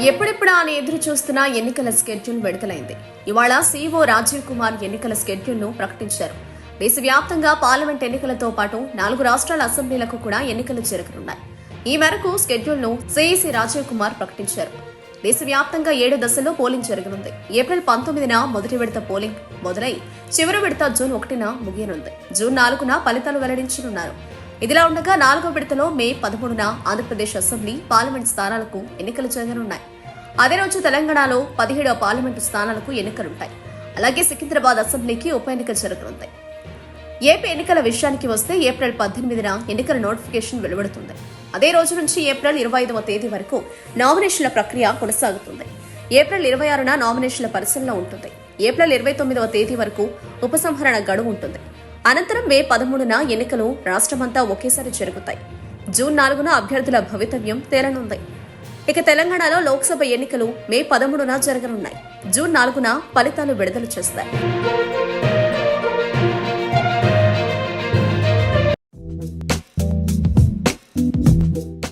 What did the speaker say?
ఎప్పుడెప్పుడా అని ఎదురు చూస్తున్న ఎన్నికల స్కెడ్యూల్ విడుదలైంది. ఇవాళ సీఈఓ రాజీవ్ కుమార్ ఎన్నికల స్కెడ్యూల్ ను ప్రకటించారు. దేశవ్యాప్తంగా పార్లమెంట్ ఎన్నికలతో పాటు 4 రాష్ట్రాల అసెంబ్లీలకు కూడా ఎన్నికలు జరగనున్నాయి. ఈ మేరకు స్కెడ్యూల్ ను సీఈసీ రాజీవ్ కుమార్ ప్రకటించారు. దేశవ్యాప్తంగా 7 దశల్లో పోలింగ్ జరగనుంది. ఏప్రిల్ 19న మొదటి విడత పోలింగ్ మొదలై చివరి విడత జూన్ 1న ముగియనుంది. జూన్ 4న ఫలితాలు వెల్లడించనున్నారు. ఇదిలా ఉండగా 4వ విడతలో మే 13న ఆంధ్రప్రదేశ్ అసెంబ్లీ, పార్లమెంట్ స్థానాలకు ఎన్నికలు జరగనున్నాయి. అదే రోజు తెలంగాణలో 17వ పార్లమెంటు స్థానాలకు ఎన్నికలుంటాయి. అలాగే సికింద్రాబాద్ అసెంబ్లీకి ఉప ఎన్నిక జరగనుంది. ఏపీ ఎన్నికల విషయానికి వస్తే ఏప్రిల్ 18న ఎన్నికల నోటిఫికేషన్ వెలువడుతుంది. అదే రోజు నుంచి ఏప్రిల్ 25వ తేదీ వరకు నామినేషన్ల ప్రక్రియ కొనసాగుతుంది. ఏప్రిల్ 26న నామినేషన్ల పరిశీలన ఉంటుంది. ఏప్రిల్ 29వ తేదీ వరకు ఉపసంహరణ గడువు ఉంటుంది. అనంతరం మే 13న ఎన్నికలు రాష్ట్రమంతా ఒకేసారి జరుగుతాయి. జూన్ 4న అభ్యర్థుల భవితవ్యం తేలనుంది. ఇక తెలంగాణలో లోక్సభ ఎన్నికలు మే 13న జరగనున్నాయి. జూన్ 4న ఫలితాలు విడుదల చేస్తారు.